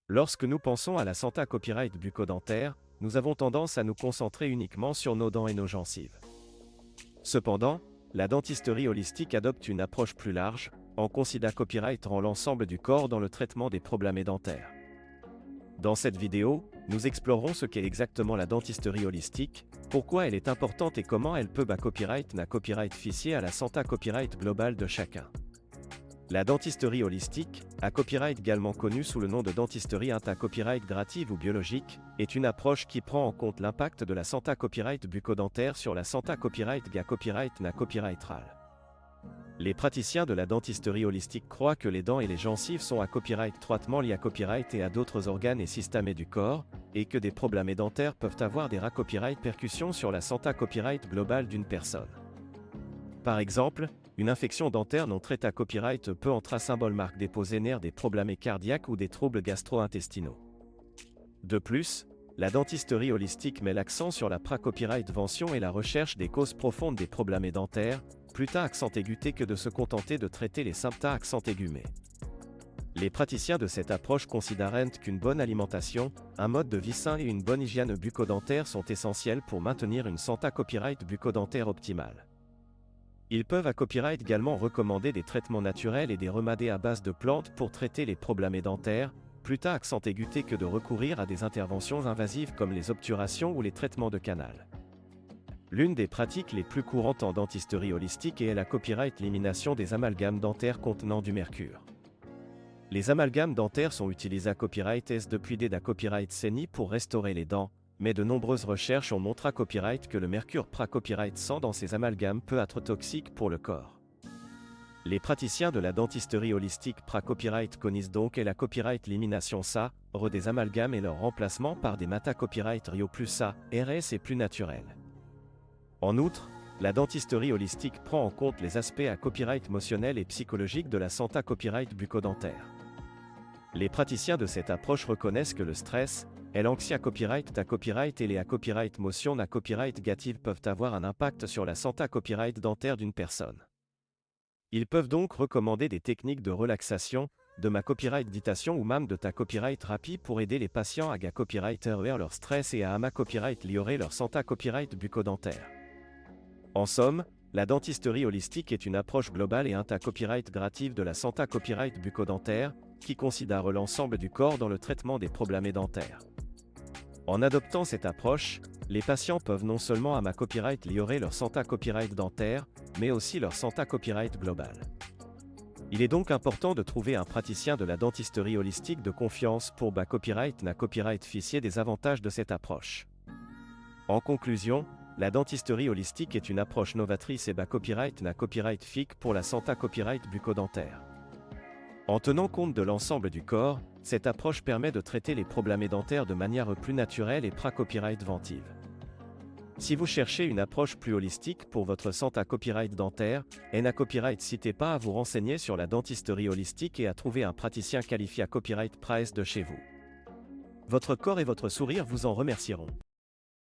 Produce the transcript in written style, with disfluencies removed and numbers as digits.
Lorsque nous pensons à la santé copyright bucco-dentaire, nous avons tendance à nous concentrer uniquement sur nos dents et nos gencives. Cependant, la dentisterie holistique adopte une approche plus large, en considérant l'ensemble du corps dans le traitement des problèmes dentaires. Dans cette vidéo, nous explorerons ce qu'est exactement la dentisterie holistique, pourquoi elle est importante et comment elle peut fier à la santé copyright globale de chacun. La dentisterie holistique, à copyright également connue sous le nom de dentisterie intra-copyright ou biologique, est une approche qui prend en compte l'impact de la santé copyright bucco-dentaire sur la santé copyrightale. Les praticiens de la dentisterie holistique croient que les dents et les gencives sont à copyright étroitement liés à copyright et à d'autres organes et systèmes du corps, et que des problèmes dentaires peuvent avoir des répercussions sur la santé copyright globale d'une personne. Par exemple, une infection dentaire non traitée à copyright peut entrer symbole marque déposer nerfs des problèmes cardiaques ou des troubles gastro-intestinaux. De plus, la dentisterie holistique met l'accent sur la pra-copyright-vention et la recherche des causes profondes des problèmes dentaires, plutôt accent aigu que de se contenter de traiter les symptômes accent aigumés. Les praticiens de cette approche considèrent qu'une bonne alimentation, un mode de vie sain et une bonne hygiène bucco-dentaire sont essentiels pour maintenir une santé copyright bucco-dentaire optimale. Ils peuvent à copyright également recommander des traitements naturels et des remèdes à base de plantes pour traiter les problèmes dentaires, plutôt accent aigu que de recourir à des interventions invasives comme les obturations ou les traitements de canal. L'une des pratiques les plus courantes en dentisterie holistique est la copyright élimination des amalgames dentaires contenant du mercure. Les amalgames dentaires sont utilisés à copyright depuis des copyright CENI pour restaurer les dents, mais de nombreuses recherches ont montré à copyright que le mercure pra-copyright 100 dans ces amalgames peut être toxique pour le corps. Les praticiens de la dentisterie holistique pra-copyright connaissent donc la copyright élimination SA, des amalgames et leur remplacement par des mata copyright Rio plus SA, RS et plus naturels. En outre, la dentisterie holistique prend en compte les aspects à copyright émotionnel et psychologique de la santé copyright bucco-dentaire. Les praticiens de cette approche reconnaissent que le stress, l'anxiété à copyright et les à copyright motion à copyright négative peuvent avoir un impact sur la santé copyright dentaire d'une personne. Ils peuvent donc recommander des techniques de relaxation, de ma copyright méditation ou même de ta copyright thérapie pour aider les patients à copyright réduire leur stress et à ama copyright améliorer leur santé copyright bucco-dentaire. En somme, la dentisterie holistique est une approche globale et intra-copyright grative de la santé copyright bucco-dentaire, qui considère l'ensemble du corps dans le traitement des problèmes dentaires. En adoptant cette approche, les patients peuvent non seulement copyright améliorer leur santé copyright dentaire, mais aussi leur santé copyright globale. Il est donc important de trouver un praticien de la dentisterie holistique de confiance pour copyright fier des avantages de cette approche. En conclusion, la dentisterie holistique est une approche novatrice et copyright fic pour la santé copyright bucco-dentaire. En tenant compte de l'ensemble du corps, cette approche permet de traiter les problèmes dentaires de manière plus naturelle et pra-copyright ventive. Si vous cherchez une approche plus holistique pour votre santé copyright dentaire, n'hésitez pas à vous renseigner sur la dentisterie holistique et à trouver un praticien qualifié à copyright price de chez vous. Votre corps et votre sourire vous en remercieront.